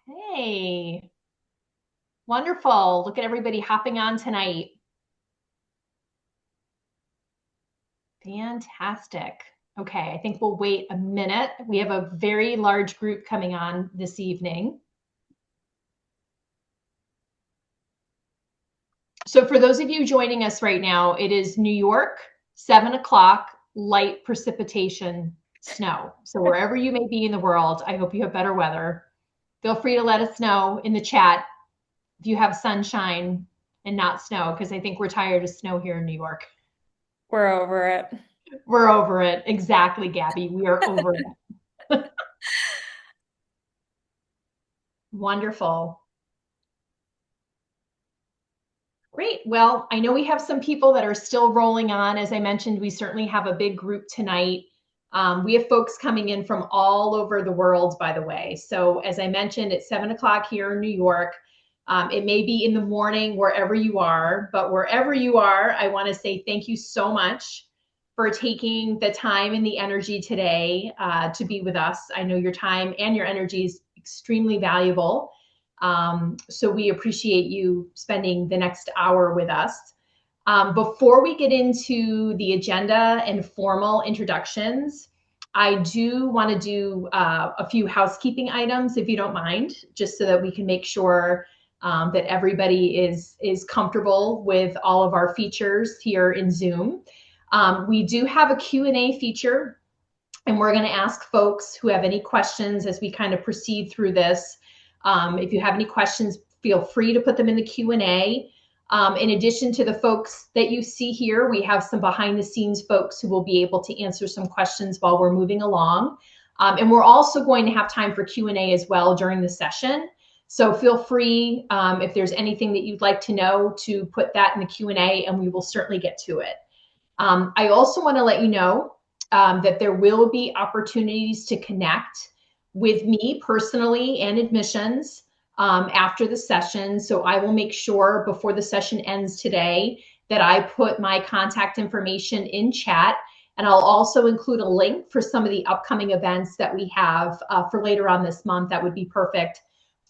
Hey, wonderful. Look at everybody hopping on tonight. Fantastic. Okay, I think we'll wait a minute. We have a very large group coming on this evening. So for those of you joining us right now, it is New York, 7 o'clock, light precipitation, snow. So wherever you may be in the world, I hope you have better weather. Feel free to let us know in the chat if you have sunshine and not snow, because I think we're tired of snow here in New York. We're over it. We're over it. Exactly, Gabby. We are over it. Wonderful. Great. Well, I know we have some people that are still rolling on. As I mentioned, we certainly have a big group tonight. We have folks coming in from all over the world, by the way. So as I mentioned, it's 7 o'clock here in New York. It may be in the morning wherever you are, but wherever you are, I want to say thank you so much for taking the time and the energy today to be with us. I know your time and your energy is extremely valuable. So we appreciate you spending the next hour with us. Before we get into the agenda and formal introductions, I do want to do a few housekeeping items, if you don't mind, just so that we can make sure that everybody is comfortable with all of our features here in Zoom. We do have a Q&A feature, and we're going to ask folks who have any questions as we kind of proceed through this. If you have any questions, feel free to put them in the Q&A. In addition to the folks that you see here, we have some behind the scenes folks who will be able to answer some questions while we're moving along. And we're also going to have time for Q&A as well during the session. So feel free, if there's anything that you'd like to know, to put that in the Q&A, and we will certainly get to it. I also want to let you know that there will be opportunities to connect with me personally and admissions after the session. So I will make sure before the session ends today that I put my contact information in chat. And I'll also include a link for some of the upcoming events that we have for later on this month that would be perfect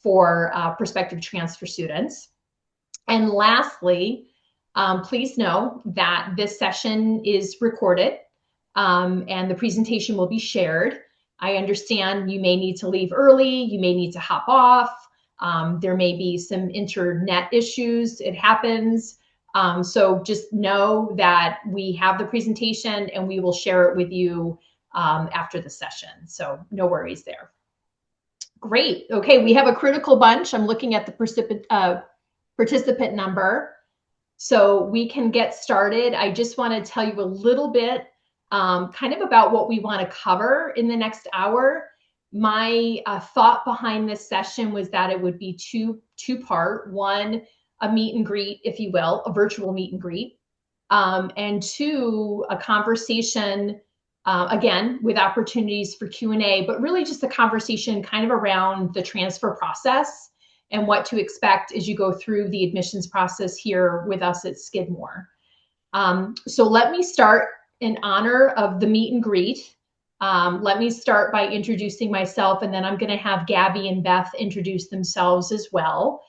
for prospective transfer students. And lastly, please know that this session is recorded and the presentation will be shared. I understand you may need to leave early, you may need to hop off, there may be some internet issues, it happens. So just know that we have the presentation and we will share it with you after the session. So no worries there. Great. Okay, we have a critical bunch. I'm looking at the participant number. So we can get started. I just want to tell you a little bit kind of about what we want to cover in the next hour. My thought behind this session was that it would be two-part. One, a meet and greet, if you will, a virtual meet and greet. And two, a conversation, again, with opportunities for Q&A, but really just a conversation kind of around the transfer process and what to expect as you go through the admissions process here with us at Skidmore. So let me start in honor of the meet and greet. Let me start by introducing myself, and then I'm going to have Gabby and Beth introduce themselves as well.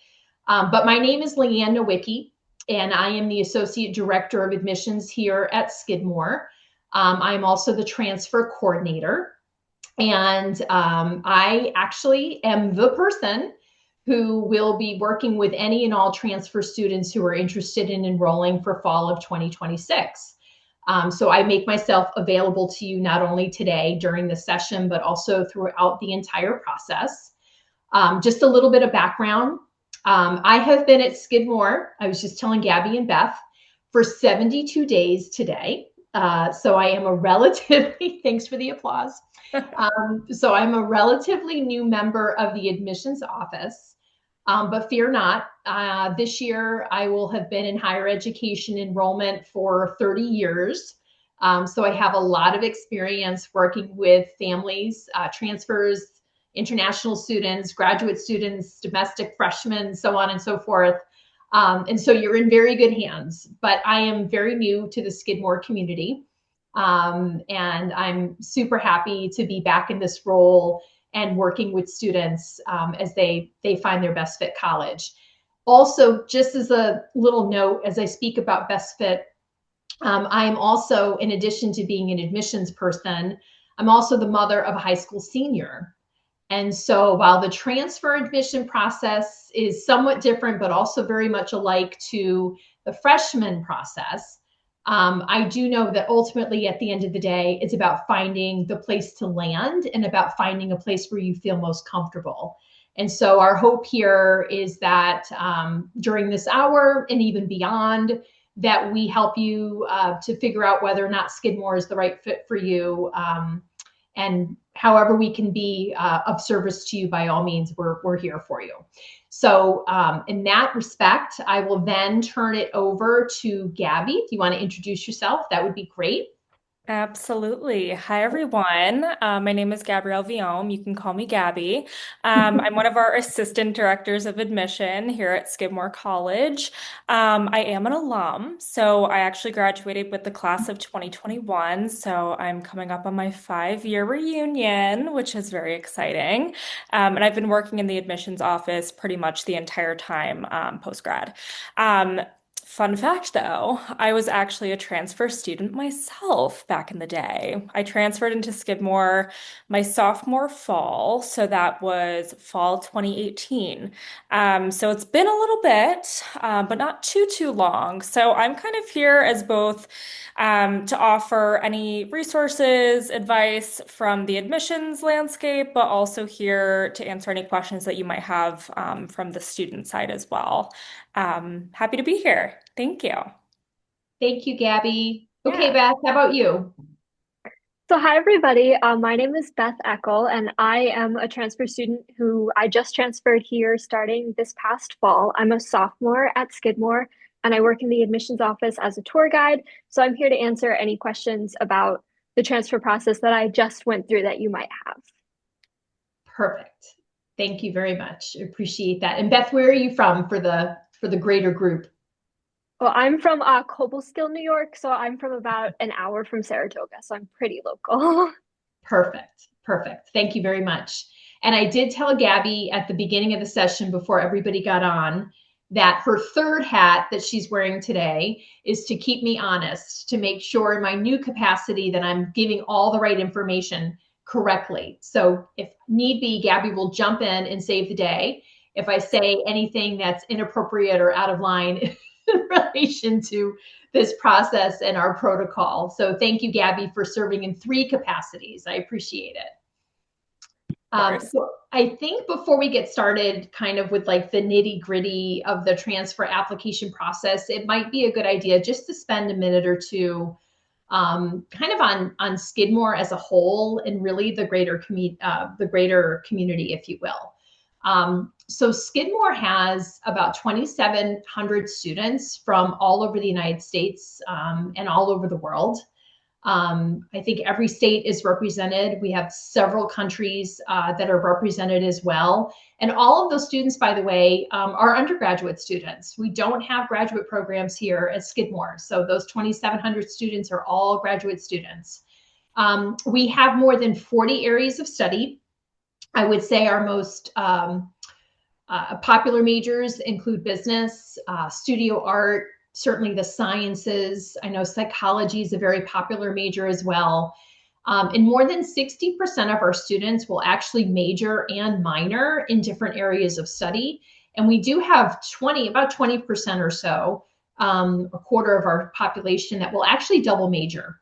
But my name is Leigh-Ann Nowicki, and I am the Associate Director of Admissions here at Skidmore. I'm also the transfer coordinator, and I actually am the person who will be working with any and all transfer students who are interested in enrolling for fall of 2026. So I make myself available to you not only today during the session, but also throughout the entire process. Just a little bit of background. I have been at Skidmore, I was just telling Gabby and Beth, for 72 days today. So I am a relatively, thanks for the applause. So I'm a relatively new member of the admissions office. But fear not, this year I will have been in higher education enrollment for 30 years. So I have a lot of experience working with families, transfers, international students, graduate students, domestic freshmen, so on and so forth. And so you're in very good hands, but I am very new to the Skidmore community. And I'm super happy to be back in this role and working with students as they find their best fit college. Also, just as a little note, as I speak about best fit, I'm also, in addition to being an admissions person, I'm also the mother of a high school senior. And so while the transfer admission process is somewhat different, but also very much alike to the freshman process, I do know that ultimately at the end of the day, it's about finding the place to land and about finding a place where you feel most comfortable. And so our hope here is that during this hour and even beyond, that we help you to figure out whether or not Skidmore is the right fit for you. And however we can be of service to you, by all means, we're here for you. So in that respect, I will then turn it over to Gabby. If you want to introduce yourself, that would be great. Absolutely. Hi, everyone. My name is Gabrielle Viome. You can call me Gabby. I'm one of our assistant directors of admission here at Skidmore College. I am an alum, so I actually graduated with the class of 2021. So I'm coming up on my 5-year reunion, which is very exciting. And I've been working in the admissions office pretty much the entire time post-grad. Fun fact though, I was actually a transfer student myself back in the day. I transferred into Skidmore my sophomore fall, so that was fall 2018. So it's been a little bit, but not too long. So I'm kind of here as both to offer any resources, advice from the admissions landscape, but also here to answer any questions that you might have from the student side as well. Happy to be here. Thank you. Thank you, Gabby. Okay, Yeah. Beth, how about you? So, hi everybody. My name is Beth Eckel, and I am a transfer student who I just transferred here starting this past fall. I'm a sophomore at Skidmore, and I work in the admissions office as a tour guide. So, I'm here to answer any questions about the transfer process that I just went through that you might have. Perfect. Thank you very much. Appreciate that. And Beth, where are you from for the greater group? Well, I'm from Cobleskill, New York, so I'm from about an hour from Saratoga, so I'm pretty local. Perfect. Perfect. Thank you very much. And I did tell Gabby at the beginning of the session before everybody got on that her third hat that she's wearing today is to keep me honest, to make sure in my new capacity that I'm giving all the right information correctly. So if need be, Gabby will jump in and save the day if I say anything that's inappropriate or out of line in relation to this process and our protocol. So thank you, Gabby, for serving in 3 capacities. I appreciate it. Of course. So I think before we get started kind of with like the nitty gritty of the transfer application process, it might be a good idea just to spend a minute or two kind of on Skidmore as a whole and really the greater community, if you will. So Skidmore has about 2,700 students from all over the United States and all over the world. I think every state is represented. We have several countries that are represented as well. And all of those students, by the way, are undergraduate students. We don't have graduate programs here at Skidmore. So those 2,700 students are all graduate students. We have more than 40 areas of study. I would say our most popular majors include business, studio art, certainly the sciences. I know psychology is a very popular major as well. And more than 60% of our students will actually major and minor in different areas of study. And we do have about 20% or so, a quarter of our population that will actually double major.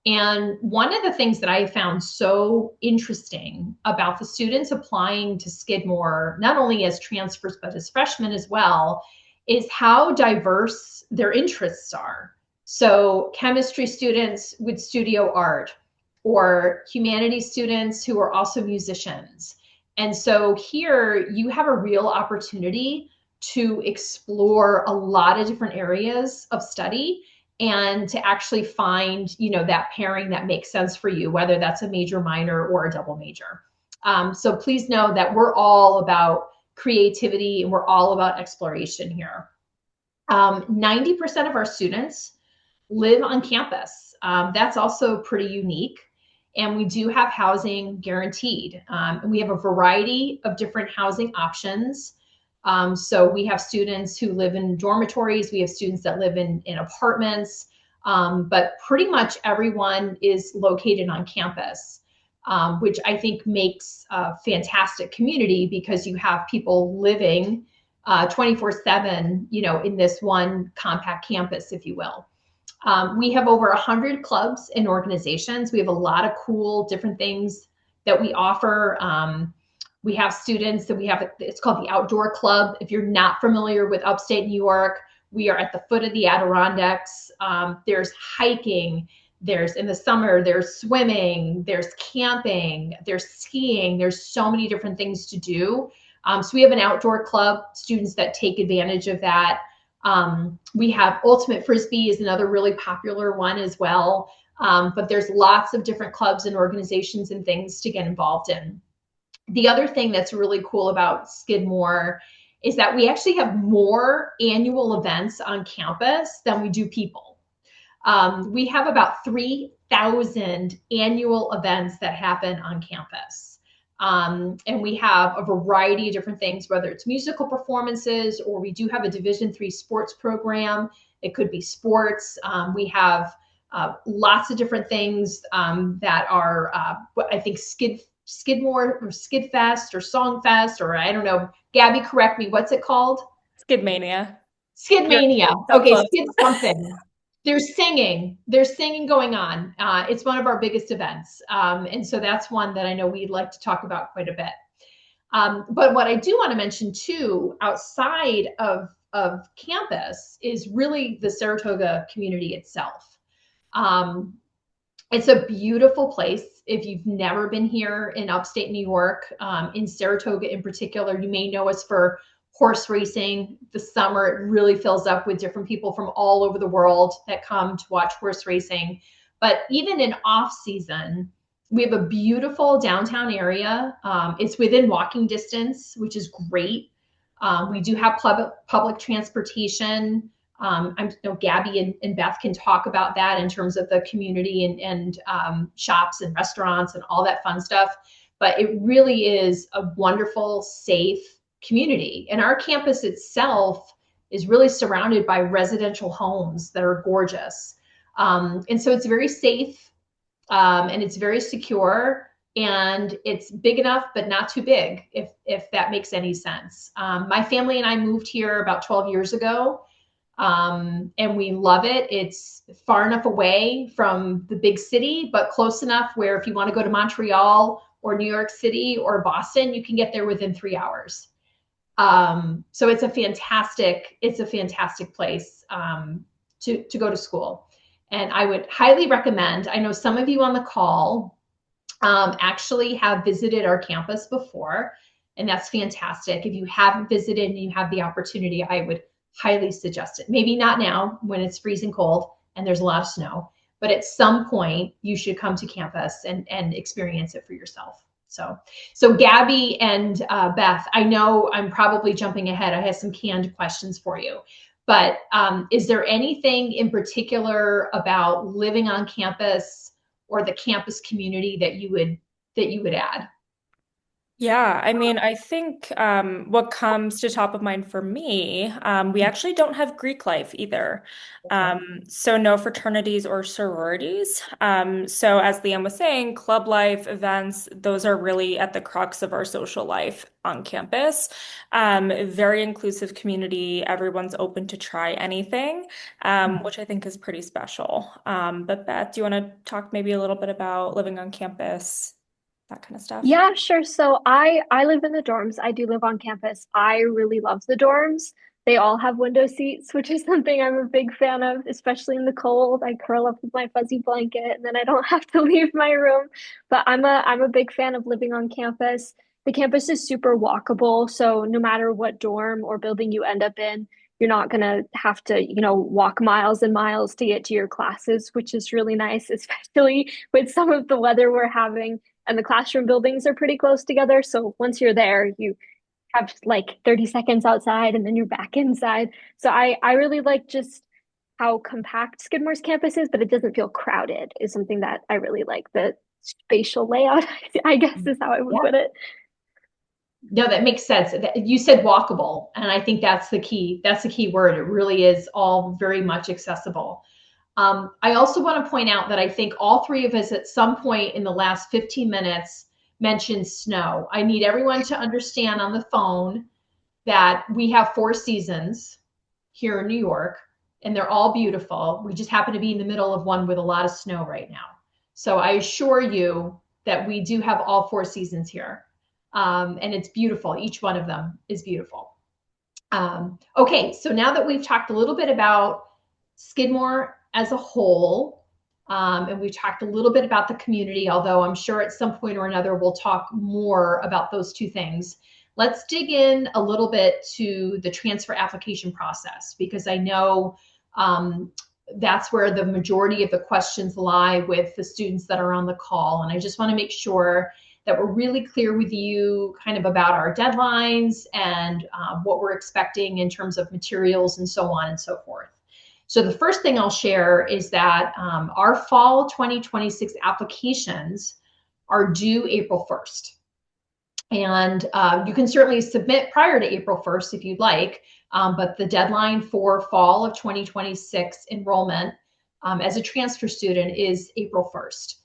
And one of the things that I found so interesting about the students applying to Skidmore, not only as transfers, but as freshmen as well, is how diverse their interests are. So chemistry students with studio art, or humanities students who are also musicians. And so here you have a real opportunity to explore a lot of different areas of study and to actually find, that pairing that makes sense for you, whether that's a major, minor, or a double major. So please know that we're all about creativity and we're all about exploration here. 90% of our students live on campus. That's also pretty unique. and we do have housing guaranteed. And we have a variety of different housing options. So we have students who live in dormitories, we have students that live in apartments, but pretty much everyone is located on campus, which I think makes a fantastic community because you have people living 24/7, in this one compact campus, if you will. We have over 100 clubs and organizations. We have a lot of cool different things that we offer. We have students that it's called the Outdoor Club. If you're not familiar with upstate New York, we are at the foot of the Adirondacks. There's hiking. In the summer, there's swimming, there's camping, there's skiing. There's so many different things to do. So we have an outdoor club, students that take advantage of that. We have Ultimate Frisbee is another really popular one as well. But there's lots of different clubs and organizations and things to get involved in. The other thing that's really cool about Skidmore is that we actually have more annual events on campus than we do people. We have about 3,000 annual events that happen on campus. And we have a variety of different things, whether it's musical performances or we do have a Division III sports program. It could be sports. We have lots of different things that are, I think, Skidmore or Skidfest or Songfest, or I don't know. Gabby, correct me. What's it called? Skidmania. Skidmania. So Okay, close. skid something. There's singing going on. It's one of our biggest events. And so that's one that I know we'd like to talk about quite a bit. But what I do want to mention too, outside of campus, is really the Saratoga community itself. It's a beautiful place. If you've never been here in upstate New York, in Saratoga in particular, you may know us for horse racing. The summer, it really fills up with different people from all over the world that come to watch horse racing. But even in off season, we have a beautiful downtown area. It's within walking distance, which is great. We do have public transportation. I know Gabby and Beth can talk about that in terms of the community and shops and restaurants and all that fun stuff. But it really is a wonderful, safe community. And our campus itself is really surrounded by residential homes that are gorgeous. And so it's very safe, and it's very secure, and it's big enough, but not too big, if that makes any sense. My family and I moved here about 12 years ago, and we love it. It's far enough away from the big city, but close enough where if you want to go to Montreal or New York City or Boston, you can get there within 3 hours. So it's a fantastic place to go to school. And I would highly recommend, I know some of you on the call actually have visited our campus before, and that's fantastic. If you haven't visited and you have the opportunity, I would highly suggest it. Maybe not now when it's freezing cold and there's a lot of snow, but at some point you should come to campus and experience it for yourself. So Gabby and Beth, I know I'm probably jumping ahead. I have some canned questions for you, but is there anything in particular about living on campus or the campus community that you would add? Yeah, I mean, I think what comes to top of mind for me, we actually don't have Greek life either. So no fraternities or sororities. So as Leigh-Ann was saying, club life, events, those are really at the crux of our social life on campus. Very inclusive community. Everyone's open to try anything, which I think is pretty special. But Beth, do you want to talk maybe a little bit about living on campus? That kind of stuff. Yeah, sure. So I live in the dorms. I do live on campus. I really love the dorms. They all have window seats, which is something I'm a big fan of, especially in the cold. I curl up with my fuzzy blanket and then I don't have to leave my room. But I'm a big fan of living on campus. The campus is super walkable, so no matter what dorm or building you end up in, you're not gonna have to, walk miles and miles to get to your classes, which is really nice, especially with some of the weather we're having, and the classroom buildings are pretty close together. So once you're there, you have like 30 seconds outside and then you're back inside. So I really like just how compact Skidmore's campus is, but it doesn't feel crowded is something that I really like. The spatial layout, I guess is how I would put it. No, that makes sense. You said walkable, and I think that's the key. That's the key word. It really is all very much accessible. I also want to point out that I think all three of us at some point in the last 15 minutes mentioned snow. I need everyone to understand on the phone that we have 4 seasons here in New York, and they're all beautiful. We just happen to be in the middle of one with a lot of snow right now. So I assure you that we do have all 4 seasons here. And it's beautiful. Each one of them is beautiful. Okay, so now that we've talked a little bit about Skidmore as a whole, and we've talked a little bit about the community, although I'm sure at some point or another we'll talk more about those two things. Let's dig in a little bit to the transfer application process, because I know that's where the majority of the questions lie with the students that are on the call. And I just want to make sure that we're really clear with you kind of about our deadlines and what we're expecting in terms of materials and so on and so forth. So the first thing I'll share is that our fall 2026 applications are due April 1st. And you can certainly submit prior to April 1st if you'd like, but the deadline for fall of 2026 enrollment as a transfer student is April 1st.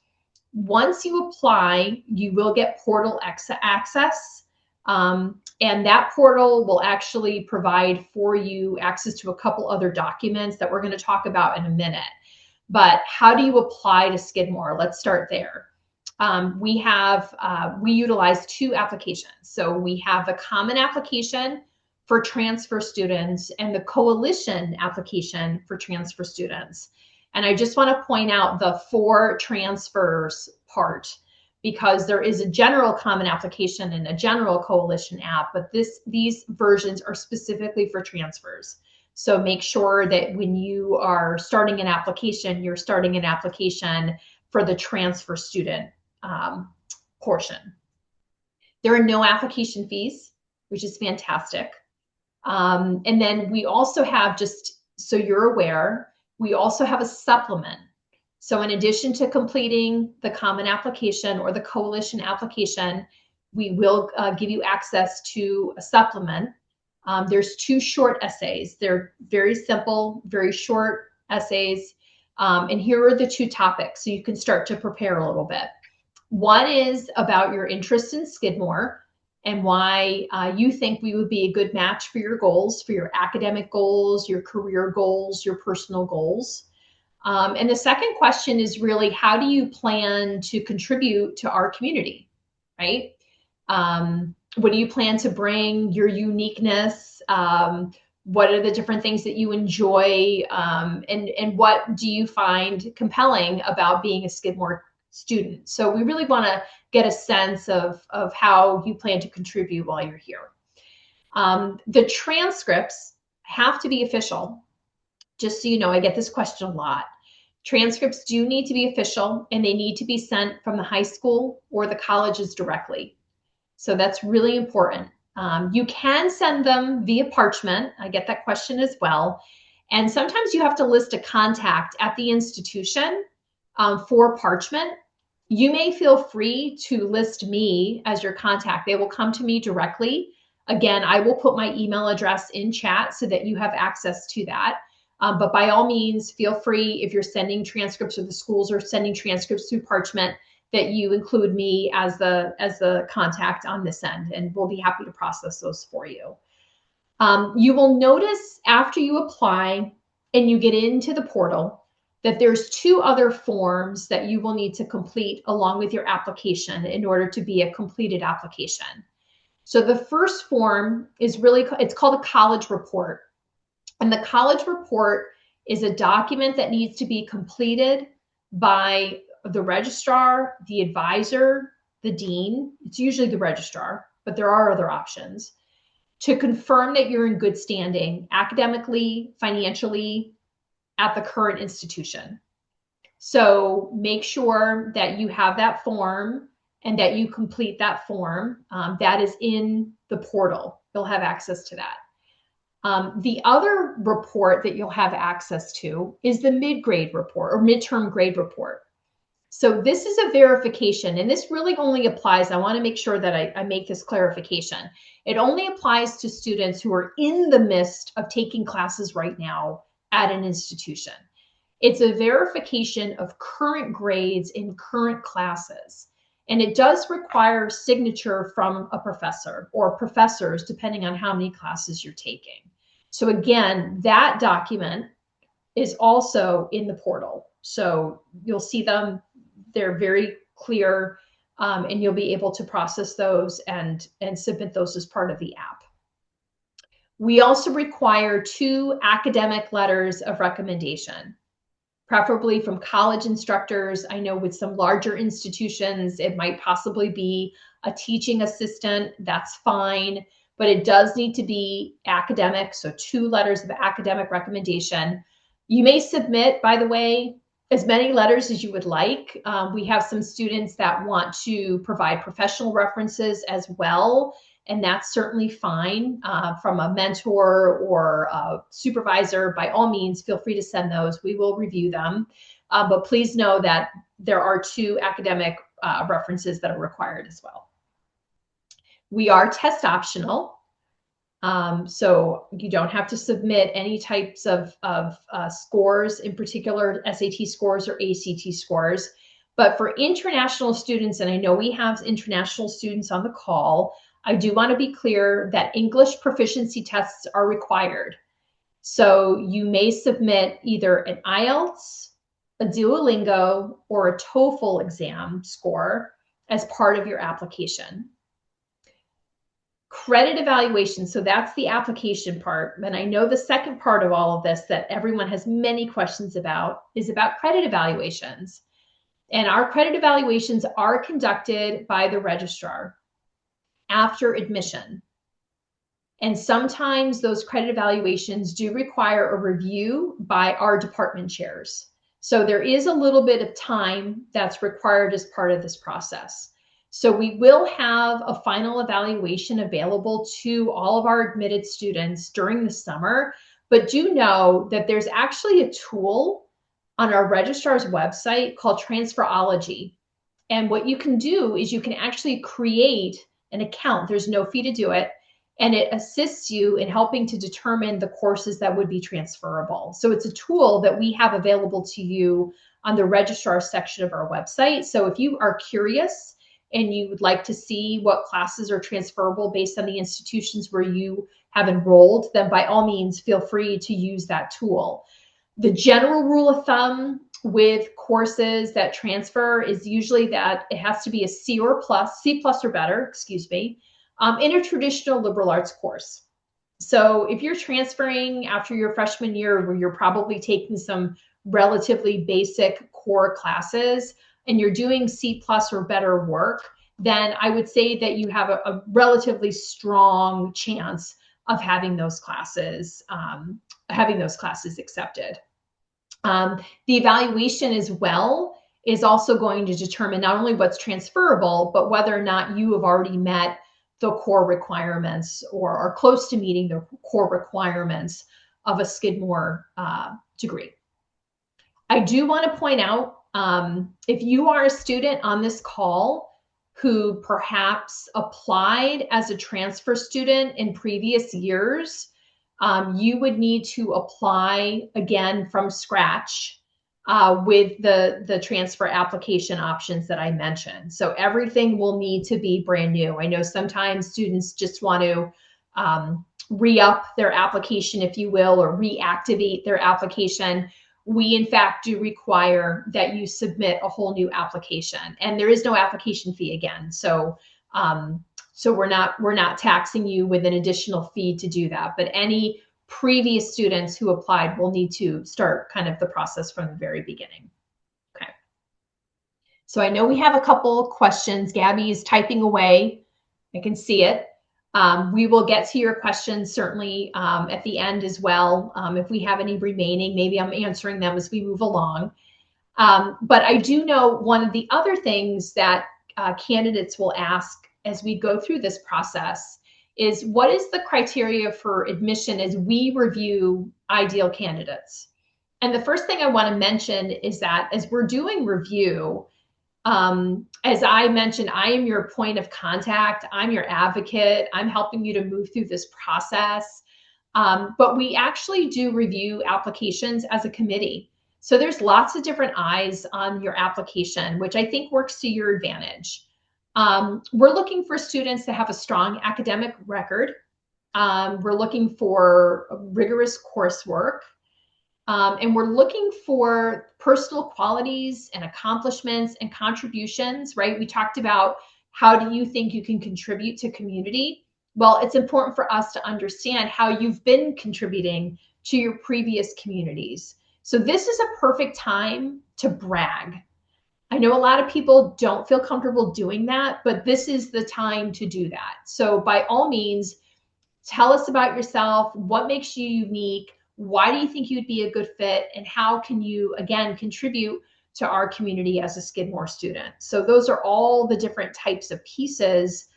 Once you apply, you will get portal access, and that portal will actually provide for you access to a couple other documents that we're going to talk about in a minute. But how do you apply to Skidmore? Let's start there. We utilize 2 applications. So we have the common application for transfer students and the coalition application for transfer students. And I just want to point out the 4 transfers part, because there is a general common application and a general coalition app, but these versions are specifically for transfers. So make sure that when you are starting an application, you're starting an application for the transfer student portion. There are no application fees, which is fantastic. And then we also have, just so you're aware, we also have a supplement. So in addition to completing the common application or the coalition application, we will give you access to a supplement. There's 2 short essays. They're very simple, very short essays. And here are the 2 topics, so you can start to prepare a little bit. One is about your interest in Skidmore and why you think we would be a good match for your goals, for your academic goals, your career goals, your personal goals. And the second question is really, how do you plan to contribute to our community, right? What do you plan to bring, your uniqueness? What are the different things that you enjoy? And what do you find compelling about being a Skidmore student? So we really want to get a sense of how you plan to contribute while you're here. The transcripts have to be official. Just so you know, I get this question a lot. Transcripts do need to be official, and they need to be sent from the high school or the colleges directly. So that's really important. You can send them via parchment. I get that question as well. And sometimes you have to list a contact at the institution for parchment. You may feel free to list me as your contact. They will come to me directly. Again, I will put my email address in chat so that you have access to that. But by all means, feel free, if you're sending transcripts, or the schools are sending transcripts through parchment, that you include me as the contact on this end, and we'll be happy to process those for you. You will notice after you apply and you get into the portal that there's 2 other forms that you will need to complete along with your application in order to be a completed application. So the first form is it's called a college report. And the college report is a document that needs to be completed by the registrar, the advisor, the dean. It's usually the registrar, but there are other options, to confirm that you're in good standing academically, financially, at the current institution. So make sure that you have that form and that you complete that form. That is in the portal. You'll have access to that. The other report that you'll have access to is the mid-grade report or midterm grade report. So this is a verification, and this really only applies, I want to make sure that I make this clarification. It only applies to students who are in the midst of taking classes right now at an institution. It's a verification of current grades in current classes. And it does require signature from a professor or professors, depending on how many classes you're taking. So again, that document is also in the portal. So you'll see them, they're very clear, and you'll be able to process those and submit those as part of the app. We also require 2 academic letters of recommendation, preferably from college instructors. I know with some larger institutions, it might possibly be a teaching assistant. That's fine, but it does need to be academic. So 2 letters of academic recommendation. You may submit, by the way, as many letters as you would like. We have some students that want to provide professional references as well, and that's certainly fine. From a mentor or a supervisor, by all means, feel free to send those. We will review them. But please know that there are 2 academic references that are required as well. We are test optional. So you don't have to submit any types of scores, in particular SAT scores or ACT scores. But for international students, and I know we have international students on the call, I do want to be clear that English proficiency tests are required. So you may submit either an IELTS, a Duolingo, or a TOEFL exam score as part of your application. Credit evaluation, so that's the application part. And I know the second part of all of this that everyone has many questions about is about credit evaluations. And our credit evaluations are conducted by the registrar after admission. And sometimes those credit evaluations do require a review by our department chairs. So there is a little bit of time that's required as part of this process. So we will have a final evaluation available to all of our admitted students during the summer, but do know that there's actually a tool on our registrar's website called Transferology. And what you can do is you can actually create an account. There's no fee to do it. And it assists you in helping to determine the courses that would be transferable. So it's a tool that we have available to you on the registrar section of our website. So if you are curious and you would like to see what classes are transferable based on the institutions where you have enrolled, then by all means, feel free to use that tool. The general rule of thumb with courses that transfer is usually that it has to be a C plus or better, excuse me, in a traditional liberal arts course. So if you're transferring after your freshman year where you're probably taking some relatively basic core classes and you're doing C plus or better work, then I would say that you have a relatively strong chance of having those classes accepted. The evaluation as well is also going to determine not only what's transferable, but whether or not you have already met the core requirements or are close to meeting the core requirements of a Skidmore degree. I do want to point out, if you are a student on this call who perhaps applied as a transfer student in previous years, you would need to apply again from scratch with the transfer application options that I mentioned. So everything will need to be brand new. I know sometimes students just want to re-up their application, if you will, or reactivate their application. We in fact do require that you submit a whole new application, and there is no application fee again. So we're not taxing you with an additional fee to do that, but any previous students who applied will need to start kind of the process from the very beginning. Okay. So I know we have a couple questions. Gabby is typing away. I can see it. We will get to your questions certainly at the end as well. If we have any remaining, maybe I'm answering them as we move along. But I do know one of the other things that candidates will ask as we go through this process is, what is the criteria for admission as we review ideal candidates? And the first thing I want to mention is that as we're doing review, As I mentioned, I am your point of contact. I'm your advocate. I'm helping you to move through this process. But we actually do review applications as a committee. So there's lots of different eyes on your application, which I think works to your advantage. We're looking for students to have a strong academic record. We're looking for rigorous coursework. And we're looking for personal qualities and accomplishments and contributions, right? We talked about how do you think you can contribute to community? Well, it's important for us to understand how you've been contributing to your previous communities. So this is a perfect time to brag. I know a lot of people don't feel comfortable doing that, but this is the time to do that. So by all means, tell us about yourself. What makes you unique? Why do you think you'd be a good fit? And how can you, again, contribute to our community as a Skidmore student? So those are all the different types of pieces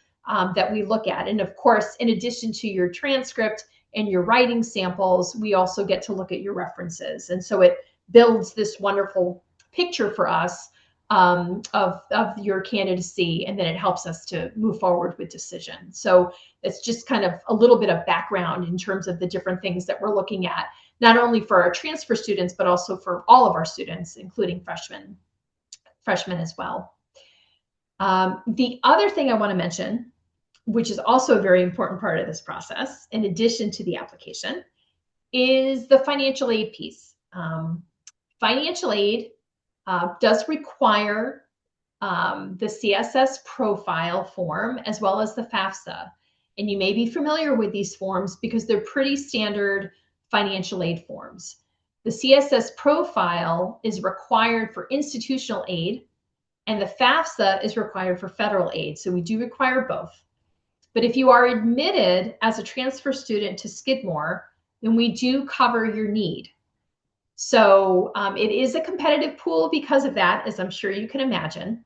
that we look at. And of course, in addition to your transcript and your writing samples, we also get to look at your references. And so it builds this wonderful picture for us of your candidacy, and then it helps us to move forward with decisions. So it's just kind of a little bit of background in terms of the different things that we're looking at, not only for our transfer students, but also for all of our students, including freshmen as well. The other thing I want to mention, which is also a very important part of this process, in addition to the application, is the financial aid piece. Financial aid does require the CSS profile form as well as the FAFSA. And you may be familiar with these forms because they're pretty standard financial aid forms. The CSS profile is required for institutional aid, and the FAFSA is required for federal aid. So we do require both. But if you are admitted as a transfer student to Skidmore, then we do cover your need. So it is a competitive pool because of that, as I'm sure you can imagine.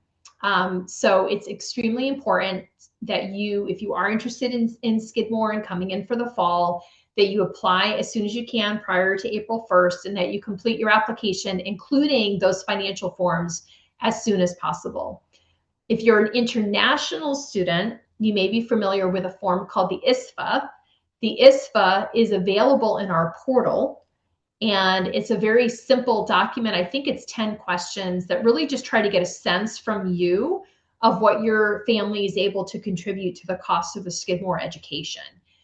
So it's extremely important that you, if you are interested in Skidmore and coming in for the fall, that you apply as soon as you can prior to April 1st, and that you complete your application, including those financial forms, as soon as possible. If you're an international student, you may be familiar with a form called the ISFA. The ISFA is available in our portal. And it's a very simple document. I think it's 10 questions that really just try to get a sense from you of what your family is able to contribute to the cost of a Skidmore education.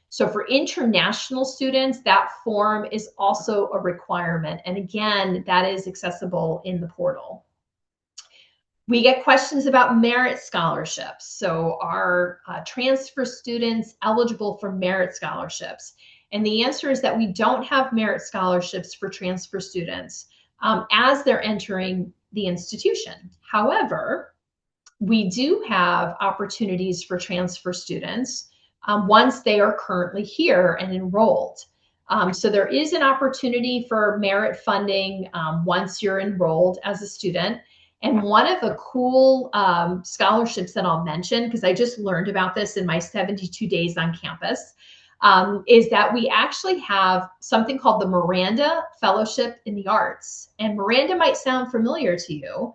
So for international students, that form is also a requirement. And again, that is accessible in the portal. We get questions about merit scholarships. So are transfer students eligible for merit scholarships? And the answer is that we don't have merit scholarships for transfer students as they're entering the institution. However, we do have opportunities for transfer students once they are currently here and enrolled. So there is an opportunity for merit funding once you're enrolled as a student. And one of the cool scholarships that I'll mention, because I just learned about this in my 72 days on campus, is that we actually have something called the Miranda Fellowship in the Arts. And Miranda might sound familiar to you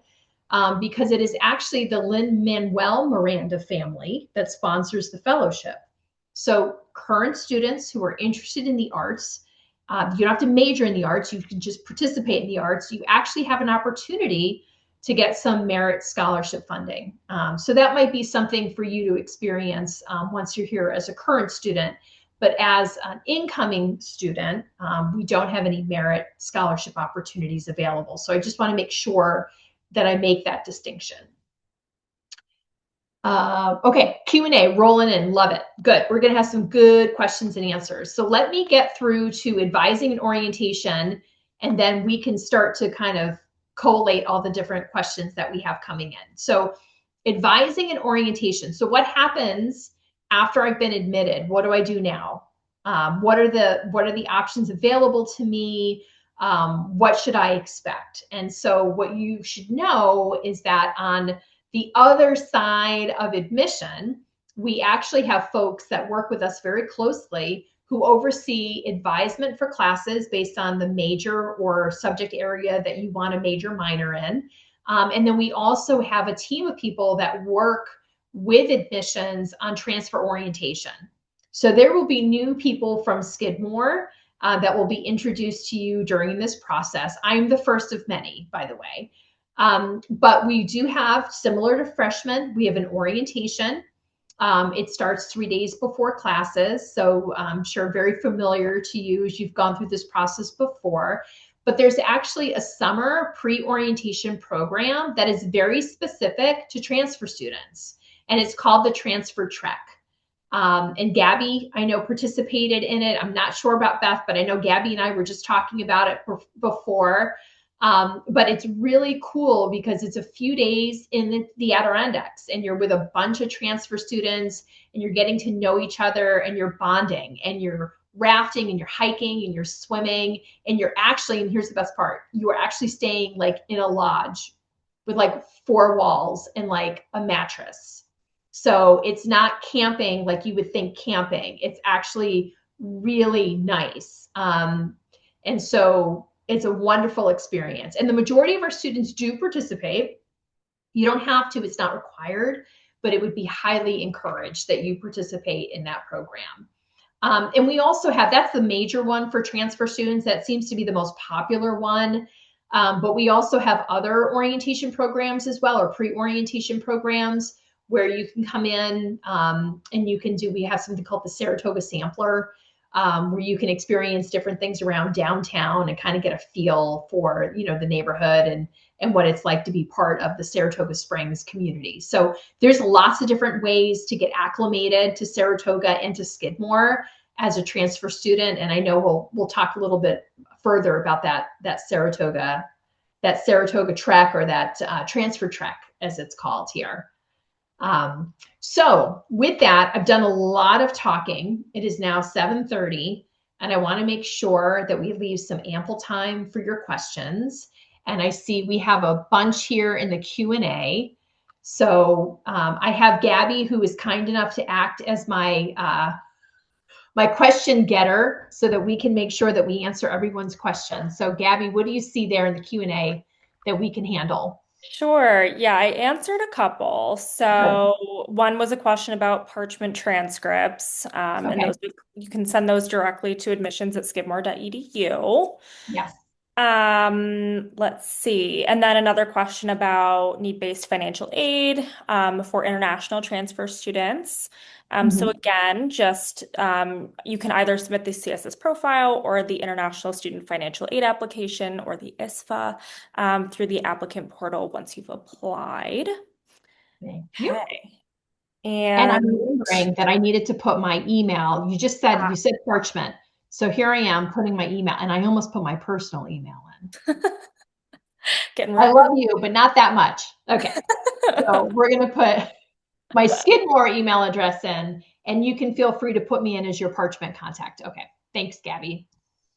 because it is actually the Lin-Manuel Miranda family that sponsors the fellowship. So current students who are interested in the arts, you don't have to major in the arts, you can just participate in the arts. You actually have an opportunity to get some merit scholarship funding. So that might be something for you to experience once you're here as a current student. But as an incoming student, we don't have any merit scholarship opportunities available. So I just want to make sure that I make that distinction. Okay, Q&A, rolling in, love it. Good, we're gonna have some good questions and answers. So let me get through to advising and orientation, and then we can start to kind of collate all the different questions that we have coming in. So advising and orientation. So what happens after I've been admitted? What do I do now? What are the options available to me? What should I expect? And so what you should know is that on the other side of admission, we actually have folks that work with us very closely who oversee advisement for classes based on the major or subject area that you want to major minor in. And then we also have a team of people that work with admissions on transfer orientation. So there will be new people from Skidmore that will be introduced to you during this process. I'm the first of many, by the way. But we do have, similar to freshmen, we have an orientation. It starts 3 days before classes. So I'm sure very familiar to you as you've gone through this process before. But there's actually a summer pre-orientation program that is very specific to transfer students. And it's called the Transfer Trek. And Gabby, I know, participated in it. I'm not sure about Beth, but I know Gabby and I were just talking about it before. But it's really cool because it's a few days in the Adirondacks and you're with a bunch of transfer students and you're getting to know each other and you're bonding and you're rafting and you're hiking and you're swimming and you're actually, and here's the best part, you are actually staying like in a lodge with like 4 walls and like a mattress. So it's not camping like you would think camping. It's actually really nice. And so it's a wonderful experience. And the majority of our students do participate. You don't have to, it's not required, but it would be highly encouraged that you participate in that program. And we also have, that's the major one for transfer students. That seems to be the most popular one. But we also have other orientation programs as well, or pre-orientation programs where you can come in and you can do, we have something called the Saratoga Sampler, where you can experience different things around downtown and kind of get a feel for, you know, the neighborhood and what it's like to be part of the Saratoga Springs community. So there's lots of different ways to get acclimated to Saratoga and to Skidmore as a transfer student. And I know we'll talk a little bit further about that Saratoga trek, or that transfer trek as it's called here. So with that, I've done a lot of talking. It is now 7:30, and I want to make sure that we leave some ample time for your questions. And I see we have a bunch here in the Q&A. So I have Gabby, who is kind enough to act as my question getter so that we can make sure that we answer everyone's questions. So Gabby, what do you see there in the Q&A that we can handle? Sure. Yeah, I answered a couple. Good. So one was a question about parchment transcripts, and Okay. those you can send those directly to admissions@skidmore.edu. Yes. Let's see. And then another question about need-based financial aid for international transfer students. So Mhm. again, just you can either submit the CSS profile or the International Student Financial Aid application or the ISFA through the applicant portal once you've applied. Thank you. Okay. And I'm And remembering that I needed to put my email. You said parchment. So here I am putting my email, and I almost put my personal email in. getting I ready. love you, but not that much. Okay. So we're going to put my Skidmore email address in, and you can feel free to put me in as your parchment contact. Okay. Thanks, Gabby.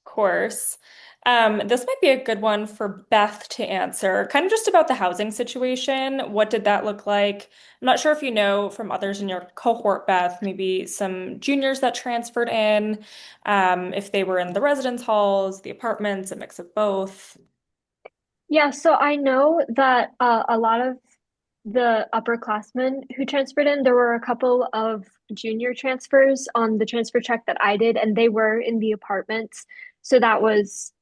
Course. This might be a good one for Beth to answer, kind of just about the housing situation. What did that look like? I'm not sure if you know from others in your cohort, Beth, maybe some juniors that transferred in, if they were in the residence halls, the apartments, a mix of both. Yeah, so I know that a lot of the upperclassmen who transferred in, there were a couple of junior transfers on the transfer check that I did, and they were in the apartments. So that was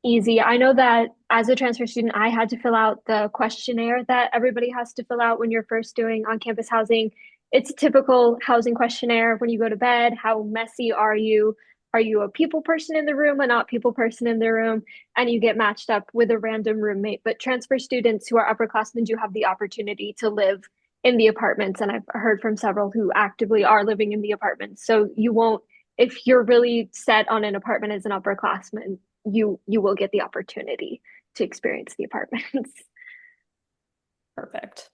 easy. I know that as a transfer student, I had to fill out the questionnaire that everybody has to fill out when you're first doing on-campus housing. It's a typical housing questionnaire. When you go to bed, how messy are you? Are you a people person in the room, a not people person in the room? And you get matched up with a random roommate. But transfer students who are upperclassmen do have the opportunity to live in the apartments. And I've heard from several who actively are living in the apartments. So you won't, if you're really set on an apartment as an upperclassman, you will get the opportunity to experience the apartments. Perfect.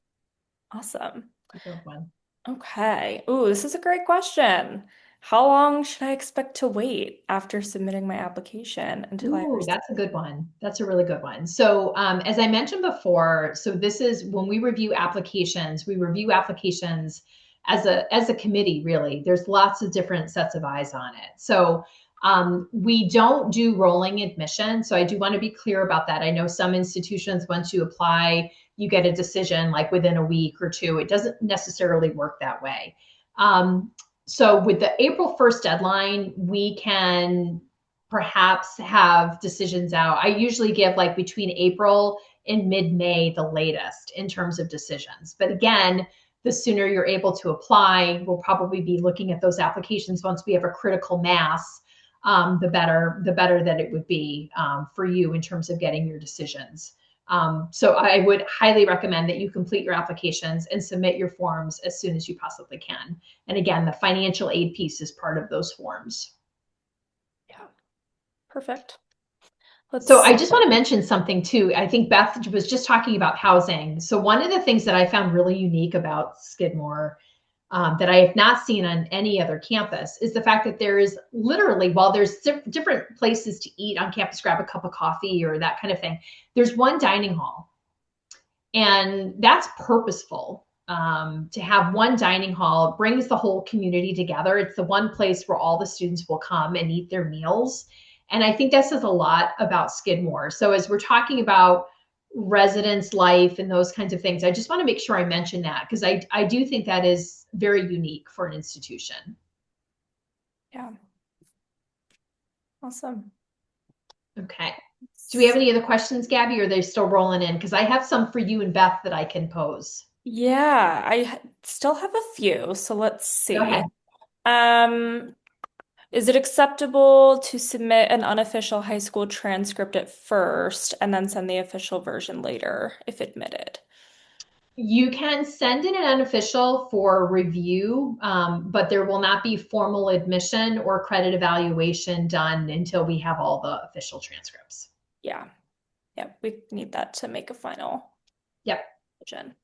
Awesome. Good one. Okay. Ooh, this is a great question. How long should I expect to wait after submitting my application until I Ooh, receive? that's a good one. That's a really good one. So, as I mentioned before, so this is when we review applications, as a committee, really. There's lots of different sets of eyes on it. So, We don't do rolling admission. So I do want to be clear about that. I know some institutions, once you apply, you get a decision like within a week or two. It doesn't necessarily work that way. So with the April 1st deadline, we can perhaps have decisions out. I usually give like between April and mid-May, the latest in terms of decisions. But again, the sooner you're able to apply, we'll probably be looking at those applications once we have a critical mass, the better that it would be for you in terms of getting your decisions. So I would highly recommend that you complete your applications and submit your forms as soon as you possibly can. And again, the financial aid piece is part of those forms. Yeah, perfect. So Let's, I just want to mention something too. I think Beth was just talking about housing. So one of the things that I found really unique about Skidmore, that I have not seen on any other campus, is the fact that there is literally, while there's different places to eat on campus, grab a cup of coffee or that kind of thing, there's one dining hall. And that's purposeful. To have one dining hall brings the whole community together. It's the one place where all the students will come and eat their meals. And I think that says a lot about Skidmore. So as we're talking about residence life and those kinds of things, I just want to make sure I mention that because I do think that is very unique for an institution. yeah, awesome. Okay. Do we have any other questions, Gabby, or are they still rolling in? Because I have some for you and Beth that I can pose. Yeah, still have a few, so let's Go see. ahead. Um, is it acceptable to submit an unofficial high school transcript at first and then send the official version later if admitted? You can send in an unofficial for review, but there will not be formal admission or credit evaluation done until we have all the official transcripts. Yeah, yeah, we need that to make a final Yep. decision.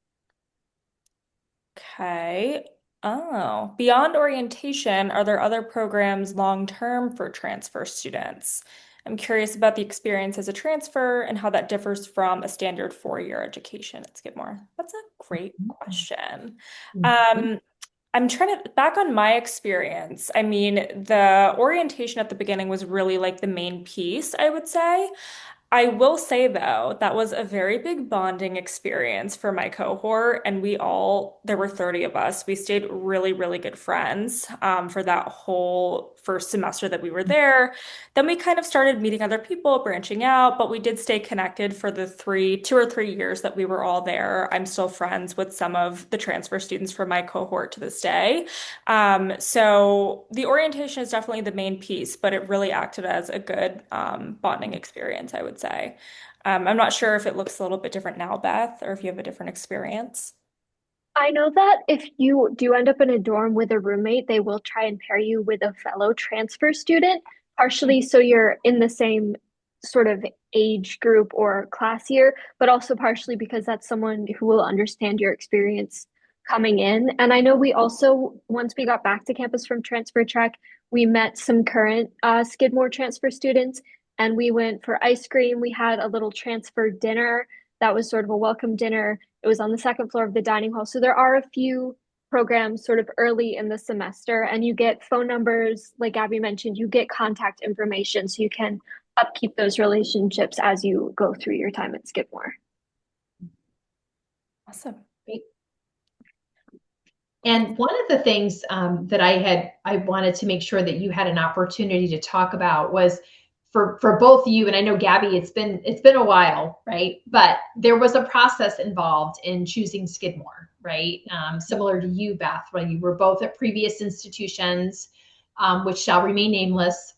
Okay. Oh, beyond orientation, are there other programs long term for transfer students? I'm curious about the experience as a transfer and how that differs from a standard four-year education at Skidmore. That's a great question. Mhm. Um, I'm trying to back on my experience. I mean, the orientation at the beginning was really like the main piece, I would say. I will say though, that was a very big bonding experience for my cohort, and there were 30 of us. We stayed really, really good friends for that whole first semester that we were there. Then we kind of started meeting other people, branching out, but we did stay connected for the 2 or 3 years that we were all there. I'm still friends with some of the transfer students from my cohort to this day. So the orientation is definitely the main piece, but it really acted as a good bonding experience, I would say. I'm not sure if it looks a little bit different now, Beth, or if you have a different experience. I know that if you do end up in a dorm with a roommate, they will try and pair you with a fellow transfer student, partially so you're in the same sort of age group or class year, but also partially because that's someone who will understand your experience coming in. And I know we also, once we got back to campus from transfer track, we met some current Skidmore transfer students and we went for ice cream. We had a little transfer dinner that was sort of a welcome dinner. It was on the second floor of the dining hall. So there are a few programs sort of early in the semester, and you get phone numbers, like Abby mentioned, you get contact information so you can upkeep those relationships as you go through your time at Skidmore. Awesome. Great. And one of the things that I wanted to make sure that you had an opportunity to talk about was for both you and I know Gabby, it's been a while, right? But there was a process involved in choosing Skidmore, right? Similar to you, Beth, when you were both at previous institutions, which shall remain nameless,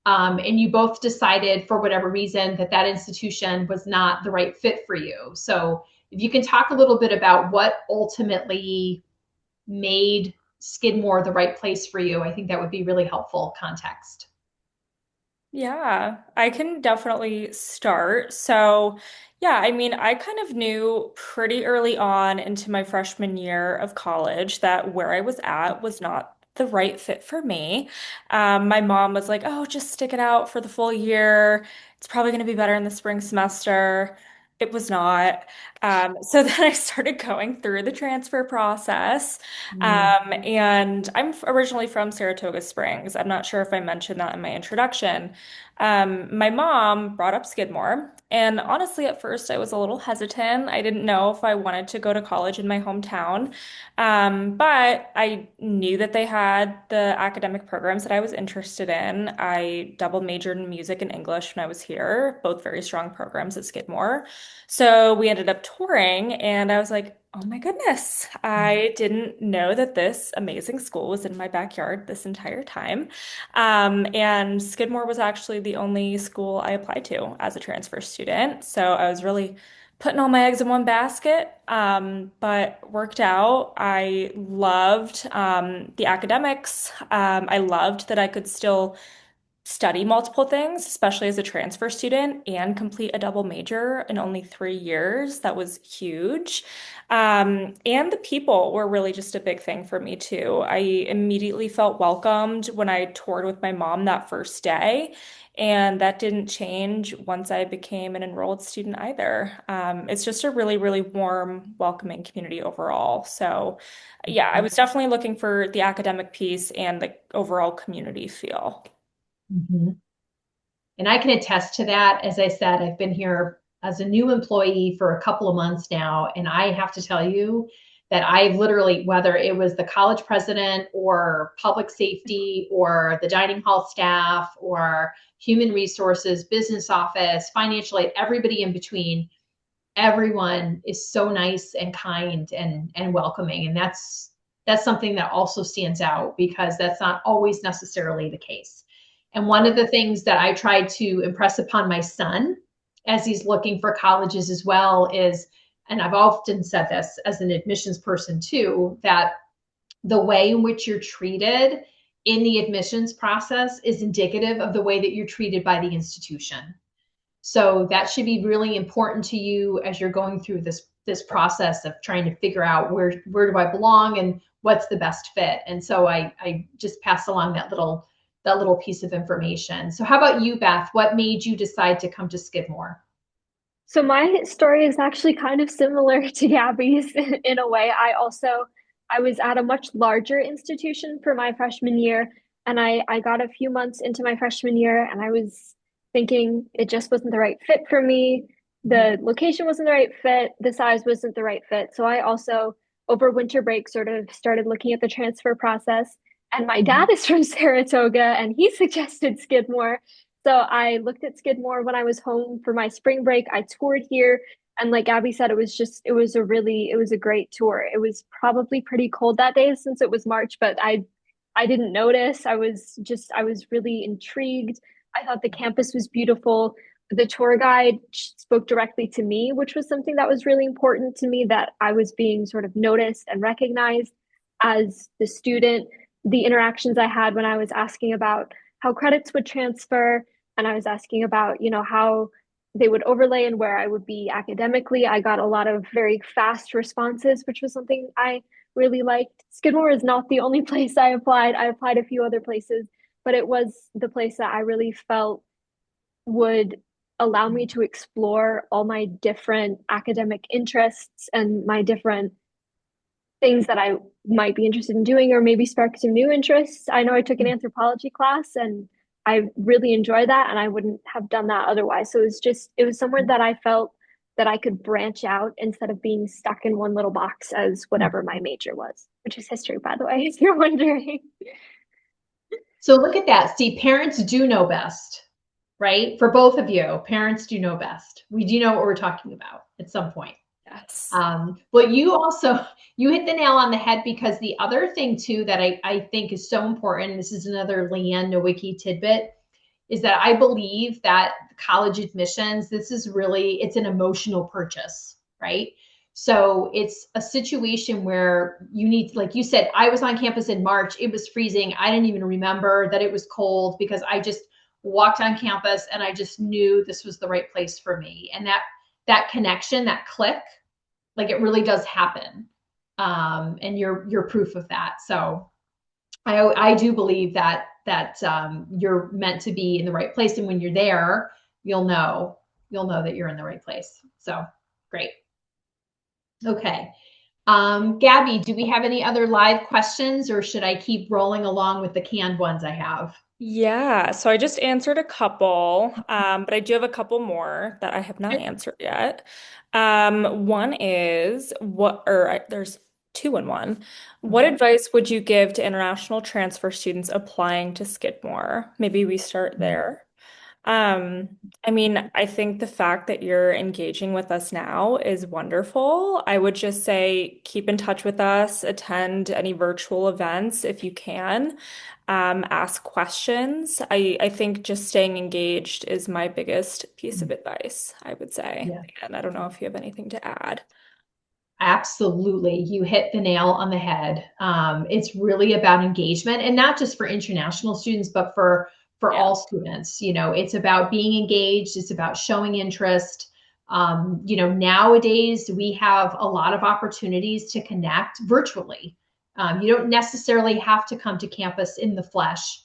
and you both decided for whatever reason that that institution was not the right fit for you. So if you can talk a little bit about what ultimately made Skidmore the right place for you, I think that would be really helpful context. Yeah, I can definitely start. So, yeah, I mean, I kind of knew pretty early on into my freshman year of college that where I was at was not the right fit for me. My mom was like, "Oh, just stick it out for the full year. It's probably going to be better in the spring semester." It was not. So then I started going through the transfer process. Mm. And I'm originally from Saratoga Springs. I'm not sure if I mentioned that in my introduction. My mom brought up Skidmore. And honestly, at first, I was a little hesitant. I didn't know if I wanted to go to college in my hometown. But I knew that they had the academic programs that I was interested in. I double majored in music and English when I was here, both very strong programs at Skidmore. So we ended up touring, and I was like, oh my goodness, I didn't know that this amazing school was in my backyard this entire time. And Skidmore was actually the only school I applied to as a transfer student. So I was really putting all my eggs in one basket, but worked out. I loved the academics. I loved that I could still study multiple things, especially as a transfer student, and complete a double major in only 3 years. That was huge. And the people were really just a big thing for me too. I immediately felt welcomed when I toured with my mom that first day. And that didn't change once I became an enrolled student either. It's just a really, really warm, welcoming community overall. So, yeah, I was definitely looking for the academic piece and the overall community feel. Mhm. And I can attest to that. As I said, I've been here as a new employee for a couple of months now. And I have to tell you that I've literally, whether it was the college president or public safety or the dining hall staff or human resources, business office, financial aid, everybody in between, everyone is so nice and kind and welcoming. And that's something that also stands out because that's not always necessarily the case. And one of the things that I try to impress upon my son as he's looking for colleges as well is, and I've often said this as an admissions person too, that the way in which you're treated in the admissions process is indicative of the way that you're treated by the institution. So that should be really important to you as you're going through this process of trying to figure out where do I belong and what's the best fit. And so I just pass along that little piece of information. So how about you, Beth? What made you decide to come to Skidmore? So my story is actually kind of similar to Gabby's in a way. I was at a much larger institution for my freshman year, and I got a few months into my freshman year, and I was thinking it just wasn't the right fit for me. The location wasn't the right fit, the size wasn't the right fit. So I also over winter break sort of started looking at the transfer process. And my dad is from Saratoga, and he suggested Skidmore. So I looked at Skidmore when I was home for my spring break. I toured here, and like Abby said, it was a great tour. It was probably pretty cold that day since it was March, but I didn't notice. I was really intrigued. I thought the campus was beautiful. The tour guide spoke directly to me, which was something that was really important to me, that I was being sort of noticed and recognized as the student. The interactions I had when I was asking about how credits would transfer, and I was asking about, how they would overlay and where I would be academically. I got a lot of very fast responses, which was something I really liked. Skidmore is not the only place I applied. I applied a few other places, but it was the place that I really felt would allow me to explore all my different academic interests and my different things that I might be interested in doing, or maybe spark some new interests. I know I took an anthropology class and I really enjoy that, and I wouldn't have done that otherwise. So it was somewhere that I felt that I could branch out instead of being stuck in one little box as whatever my major was, which is history, by the way, if you're wondering. So look at that. See, parents do know best, right? For both of you, parents do know best. We do know what we're talking about at some point. Yes. But you hit the nail on the head, because the other thing too that I think is so important, this is another Leigh-Ann Nowicki tidbit, is that I believe that college admissions, it's an emotional purchase, right? So it's a situation where you need, like you said, I was on campus in March, it was freezing. I didn't even remember that it was cold because I just walked on campus and I just knew this was the right place for me. And that connection, that click, like it really does happen. And you're proof of that. So I do believe that you're meant to be in the right place. And when you're there, you'll know. you'll know that you're in the right place. So great. Okay. Gabby, do we have any other live questions or should I keep rolling along with the canned ones I have? Yeah, so I just answered a couple, but I do have a couple more that I have not Okay. answered yet. One is there's two in one. What Okay. advice would you give to international transfer students applying to Skidmore? Maybe we start there. I mean, I think the fact that you're engaging with us now is wonderful. I would just say keep in touch with us, attend any virtual events if you can, ask questions. I think just staying engaged is my biggest piece of advice, I would say. Yeah. And I don't know if you have anything to add. Absolutely. You hit the nail on the head. It's really about engagement and not just for international students, but for Yeah. all students. It's about being engaged. It's about showing interest. Nowadays we have a lot of opportunities to connect virtually. You don't necessarily have to come to campus in the flesh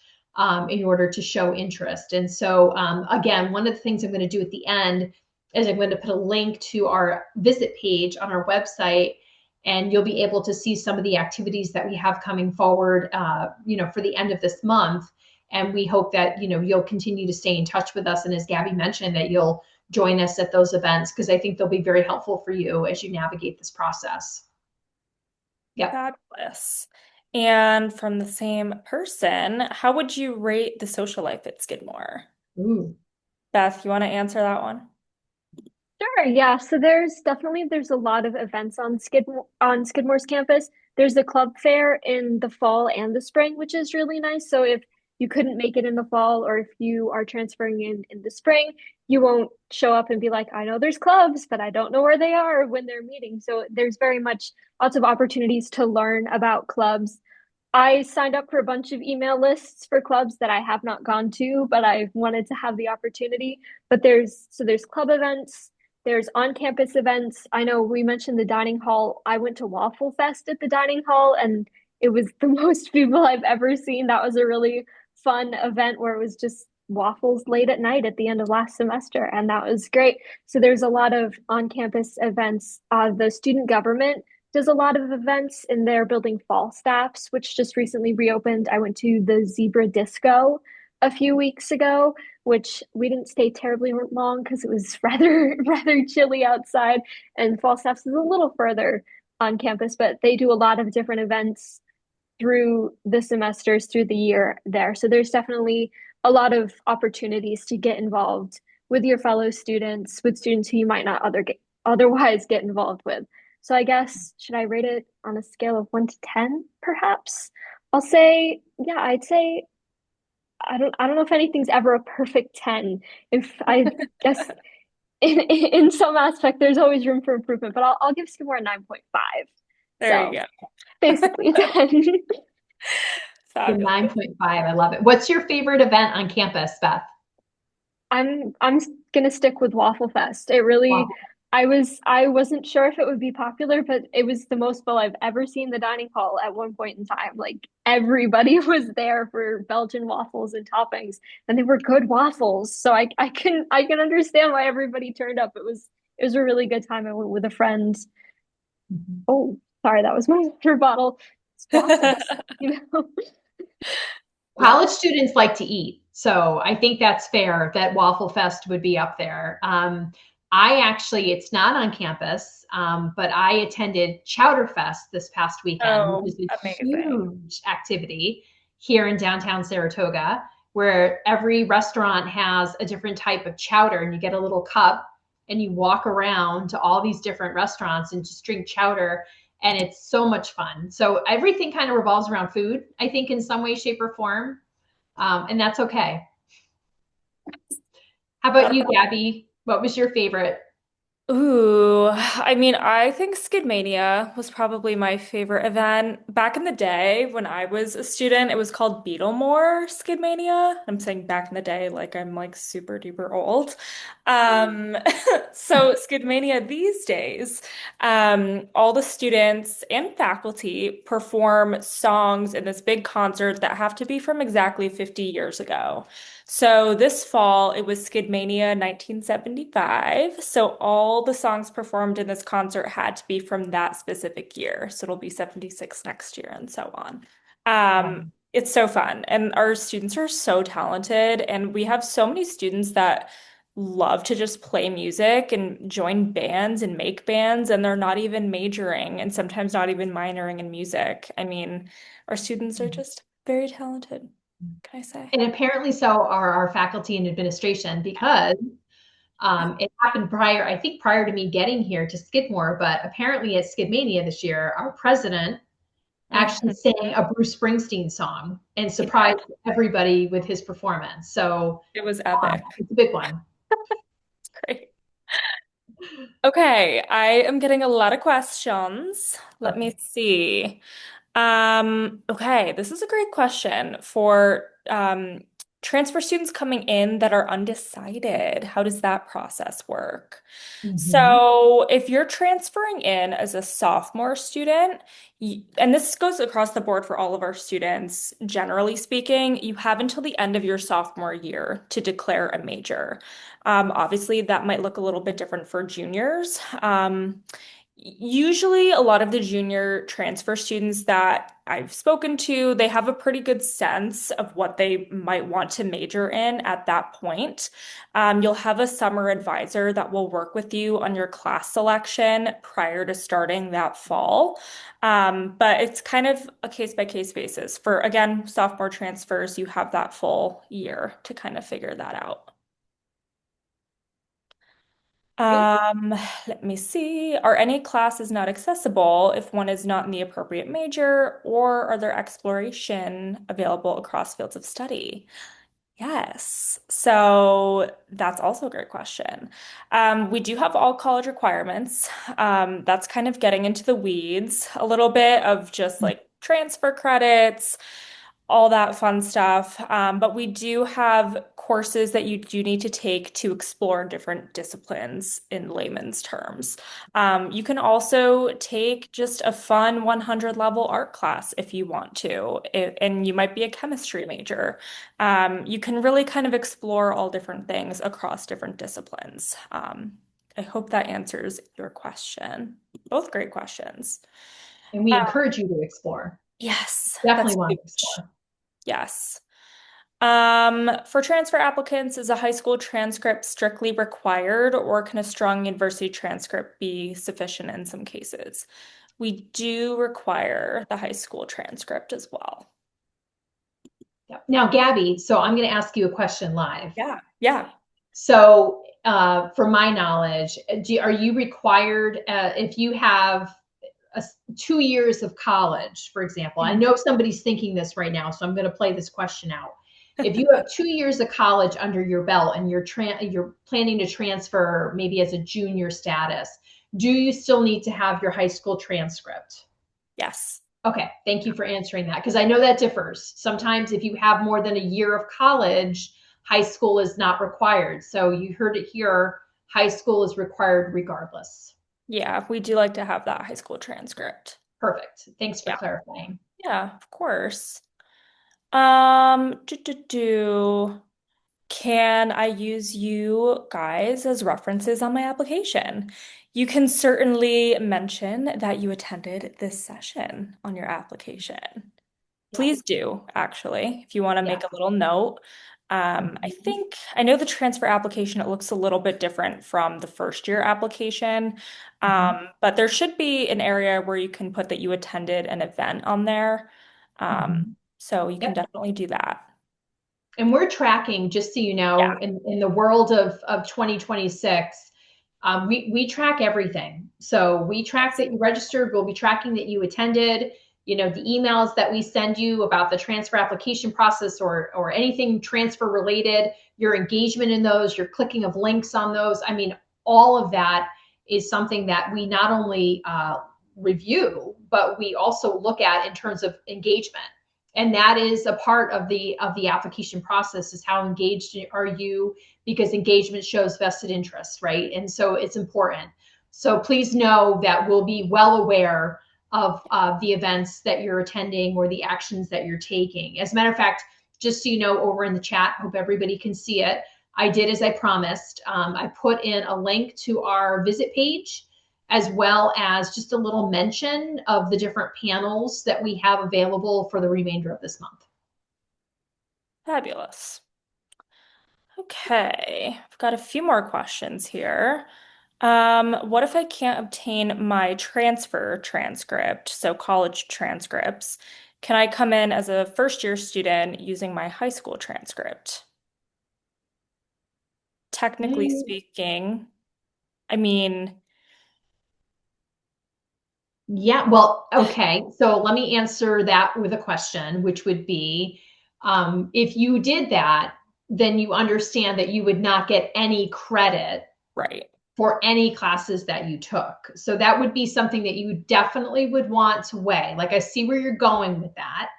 in order to show interest. And so, again, one of the things I'm going to do at the end is I'm going to put a link to our visit page on our website, and you'll be able to see some of the activities that we have coming forward, for the end of this month. And we hope that, you'll continue to stay in touch with us. And as Gabby mentioned, that you'll join us at those events, because I think they'll be very helpful for you as you navigate this process. Yep. Fabulous. And from the same person, how would you rate the social life at Skidmore? Ooh. Beth, you want to answer that one? Sure, yeah. So there's a lot of events on Skidmore's campus. There's a club fair in the fall and the spring, which is really nice. So if you couldn't make it in the fall or if you are transferring in the spring, you won't show up and be like, I know there's clubs, but I don't know where they are when they're meeting. So there's very much lots of opportunities to learn about clubs. I signed up for a bunch of email lists for clubs that I have not gone to, but I wanted to have the opportunity. But there's club events, there's on-campus events. I know we mentioned the dining hall. I went to Waffle Fest at the dining hall, and it was the most people I've ever seen. That was a really fun event where it was just waffles late at night at the end of last semester, and that was great. So there's a lot of on-campus events. The student government does a lot of events in their building fall staffs, which just recently reopened. I went to the Zebra Disco a few weeks ago, which we didn't stay terribly long because it was rather chilly outside, and fall staffs is a little further on campus, but they do a lot of different events through the semesters, through the year there. So there's definitely a lot of opportunities to get involved with your fellow students, with students who you might not otherwise get involved with. So I guess, should I rate it on a scale of 1 to 10, perhaps? I'll say, yeah, I'd say I don't know if anything's ever a perfect 10. If I guess in some aspect there's always room for improvement, but I'll give Skidmore a 9.5. There you So go. basically a 10. The Fabulous. 9.5. I love it. What's your favorite event on campus, Beth? I'm gonna stick with Waffle Fest. It really, Wow. I wasn't sure if it would be popular, but it was the most full I've ever seen the dining hall at one point in time. Like everybody was there for Belgian waffles and toppings, and they were good waffles. So I can understand why everybody turned up. It was a really good time. I went with a friend. Mhm. Oh, sorry, that was my water bottle. It's waffles, you know. Yeah. College students like to eat. So I think that's fair that Waffle Fest would be up there. It's not on campus, but I attended Chowder Fest this past weekend, which Oh, is a amazing. huge activity here in downtown Saratoga, where every restaurant has a different type of chowder, and you get a little cup and you walk around to all these different restaurants and just drink chowder, and it's so much fun. So everything kind of revolves around food, I think, in some way, shape, or form, and that's okay. How about you, Gabby? What was your favorite? Ooh, I mean, I think Skidmania was probably my favorite event. Back in the day when I was a student, it was called Beetlemore Skidmania. I'm saying back in the day, like I'm like super duper old. Um, so Skidmania these days, all the students and faculty perform songs in this big concert that have to be from exactly 50 years ago. So this fall, it was Skidmania 1975. So all the songs performed in this concert had to be from that specific year. So it'll be 76 next year and so on. It's so fun. And our students are so talented. And we have so many students that love to just play music and join bands and make bands. And they're not even majoring and sometimes not even minoring in music. I mean, our students are just very talented, can I say? And apparently so are our faculty and administration because it happened I think prior to me getting here to Skidmore, but apparently at Skidmania this year, our president actually Mhm. sang a Bruce Springsteen song and He did. surprised everybody with his performance. So It was epic. it's a big one. It's great. Okay, I am getting a lot of questions. Let me Okay. see. Okay, this is a great question for transfer students coming in that are undecided. How does that process work? Mhm. So, if you're transferring in as a sophomore student, and this goes across the board for all of our students, generally speaking, you have until the end of your sophomore year to declare a major. Obviously, that might look a little bit different for juniors. Usually, a lot of the junior transfer students that I've spoken to, they have a pretty good sense of what they might want to major in at that point. You'll have a summer advisor that will work with you on your class selection prior to starting that fall. But it's kind of a case by case basis. For, again, sophomore transfers, you have that full year to kind of figure that out. Great. Um, Let me see. Are any classes not accessible if one is not in the appropriate major, or are there exploration available across fields of study? Yes. So that's also a great question. We do have all college requirements. That's kind of getting into the weeds a little bit of just like transfer credits, all that fun stuff. But we do have courses that you do need to take to explore different disciplines in layman's terms. You can also take just a fun 100 level art class if you want to, and you might be a chemistry major. You can really kind of explore all different things across different disciplines. I hope that answers your question. Both great questions. And we Uh, encourage you to explore. yes, Definitely that's want to huge. explore. Yes. For transfer applicants, is a high school transcript strictly required, or can a strong university transcript be sufficient in some cases? We do require the high school transcript as well. Yep. Now, Gabby, so I'm going to ask you a question live. Yeah, yeah. So, for my knowledge, are you required if you have 2 years of college, for example? I know somebody's thinking this right now, so I'm going to play this question out. If you have 2 years of college under your belt and you're planning to transfer maybe as a junior status, do you still need to have your high school transcript? Yes. Okay, thank you for answering that because I know that differs. Sometimes if you have more than a year of college, high school is not required. So you heard it here, high school is required regardless. Yeah, we do like to have that high school transcript. Perfect. Thanks for Yeah. clarifying. Yeah, of course. Can I use you guys as references on my application? You can certainly mention that you attended this session on your application. Yeah. Please do, actually, if you want to Yeah. make a little note. Mhm. I know the transfer application, it looks a little bit different from the first year application, Mhm. but there should be an area where you can put that you attended an event on there. Mhm. So you can Yep. definitely do that. And we're tracking, just so you Yeah. know, in the world of 2026, we track everything. So we track Yes. that you registered. We'll be tracking that you attended. You know, the emails that we send you about the transfer application process or anything transfer related, your engagement in those, your clicking of links on those. I mean, all of that is something that we not only review, but we also look at in terms of engagement, and that is a part of the application process, is how engaged are you, because engagement shows vested interest, right? And so it's important. So please know that we'll be well aware of the events that you're attending or the actions that you're taking. As a matter of fact, just so you know, over in the chat, hope everybody can see it. I did as I promised. I put in a link to our visit page, as well as just a little mention of the different panels that we have available for the remainder of this month. Fabulous. Okay, I've got a few more questions here. What if I can't obtain my transfer transcript, so college transcripts? Can I come in as a first year student using my high school transcript? Technically speaking, I mean, Yeah, well, okay. So let me answer that with a question, which would be, if you did that, then you understand that you would not get any credit right. for any classes that you took. So that would be something that you definitely would want to weigh. Like, I see where you're going with that.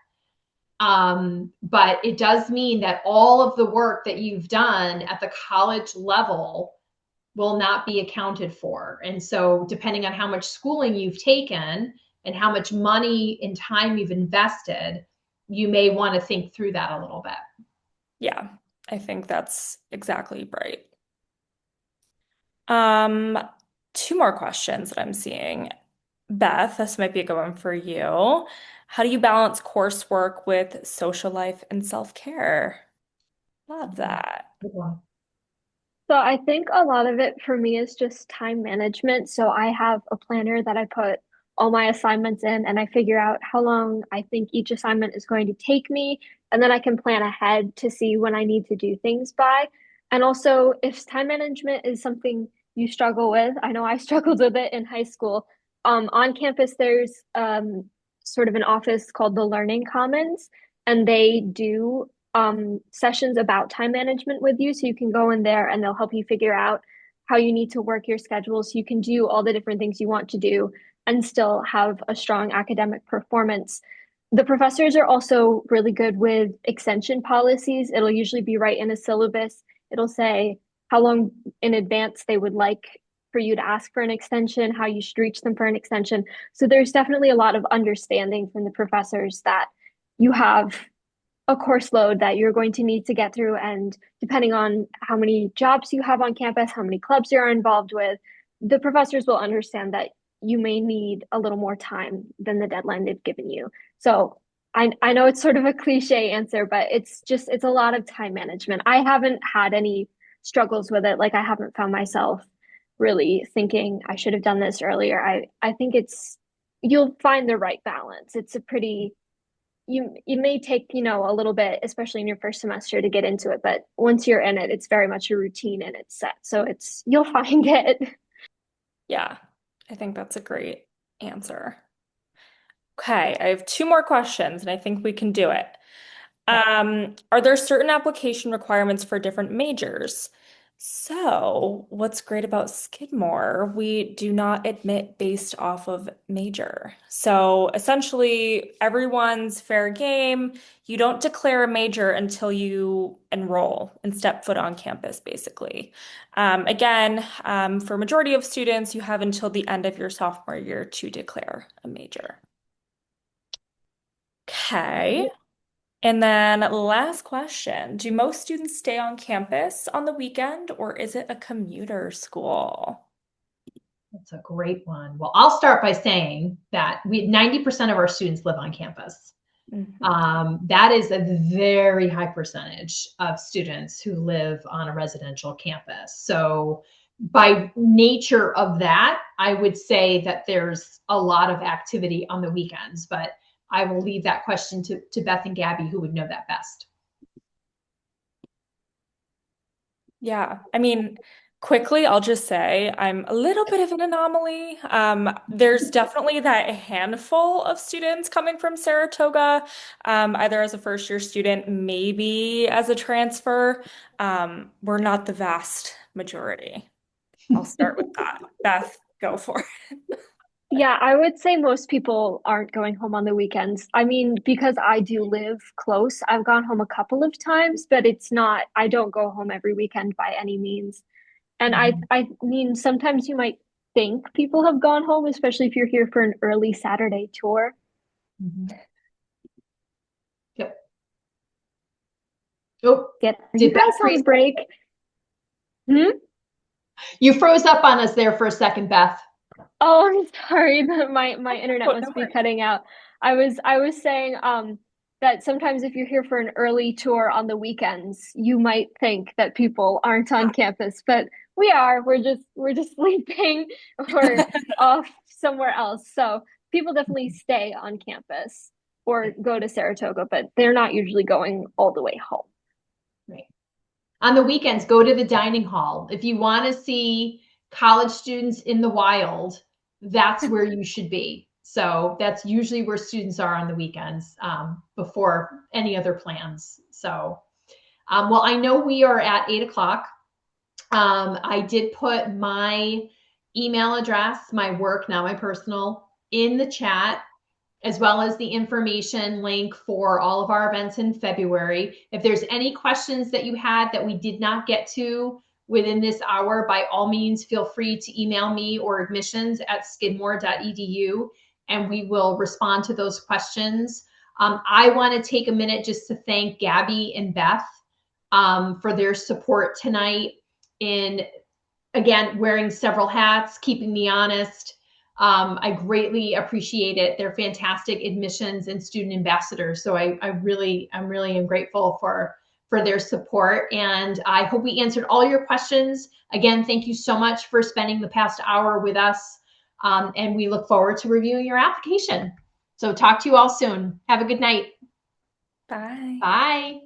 But it does mean that all of the work that you've done at the college level will not be accounted for. And so, depending on how much schooling you've taken and how much money and time you've invested, you may want to think through that a little bit. Yeah, I think that's exactly right. Um, two more questions that I'm seeing. Beth, this might be a good one for you. How do you balance coursework with social life and self-care? Love that. Good one. So I think a lot of it for me is just time management. So I have a planner that I put all my assignments in and I figure out how long I think each assignment is going to take me. And then I can plan ahead to see when I need to do things by. And also, if time management is something you struggle with, I know I struggled with it in high school. On campus, there's sort of an office called the Learning Commons, and they do sessions about time management with you. So you can go in there and they'll help you figure out how you need to work your schedule so you can do all the different things you want to do and still have a strong academic performance. The professors are also really good with extension policies. It'll usually be right in a syllabus. It'll say how long in advance they would like for you to ask for an extension, how you should reach them for an extension. So there's definitely a lot of understanding from the professors that you have a course load that you're going to need to get through. And depending on how many jobs you have on campus, how many clubs you're involved with, the professors will understand that you may need a little more time than the deadline they've given you. So I know it's sort of a cliche answer, but it's a lot of time management. I haven't had any struggles with it. Like I haven't found myself really thinking I should have done this earlier. I think you'll find the right balance. It's a pretty you may take, a little bit, especially in your first semester to get into it, but once you're in it, it's very much a routine and it's set. So you'll find it. Yeah, I think that's a great answer. Okay, I have two more questions and I think we can do it. Are there certain application requirements for different majors? So, what's great about Skidmore, we do not admit based off of major. So, essentially, everyone's fair game. You don't declare a major until you enroll and step foot on campus, basically. Again, for majority of students, you have until the end of your sophomore year to declare a major. Okay. And then last question, do most students stay on campus on the weekend or is it a commuter school? That's a great one. Well, I'll start by saying that 90% of our students live on campus. That is a very high percentage of students who live on a residential campus. So by nature of that, I would say that there's a lot of activity on the weekends, but I will leave that question to Beth and Gabby, who would know that best. Yeah, I mean, quickly, I'll just say I'm a little bit of an anomaly. There's definitely that handful of students coming from Saratoga, either as a first year student, maybe as a transfer. We're not the vast majority. I'll start with that. Beth, go for it. Yeah, I would say most people aren't going home on the weekends. I mean, because I do live close, I've gone home a couple of times, but I don't go home every weekend by any means. And I mean, sometimes you might think people have gone home, especially if you're here for an early Saturday tour. Mhm. Yep. Oh, Are you did Beth guys freeze? on break? Hmm? You froze up on us there for a second, Beth. Oh, I'm sorry. My internet Oh, no must be worries. cutting out. I was saying that sometimes if you're here for an early tour on the weekends, you might think that people aren't on campus, but we are. We're just sleeping or off somewhere else. So people definitely stay on campus or go to Saratoga, but they're not usually going all the way home. Right. On the weekends, go to the dining hall. If you want to see college students in the wild, that's where you should be. So that's usually where students are on the weekends, before any other plans. So, well, I know we are at 8 o'clock. I did put my email address, my work, now my personal, in the chat, as well as the information link for all of our events in February. If there's any questions that you had that we did not get to within this hour, by all means, feel free to email me or admissions@skidmore.edu, and we will respond to those questions. I want to take a minute just to thank Gabby and Beth, for their support tonight in, again, wearing several hats, keeping me honest. I greatly appreciate it. They're fantastic admissions and student ambassadors. So I'm really am grateful for their support. And I hope we answered all your questions. Again, thank you so much for spending the past hour with us. And we look forward to reviewing your application. So talk to you all soon. Have a good night. Bye. Bye.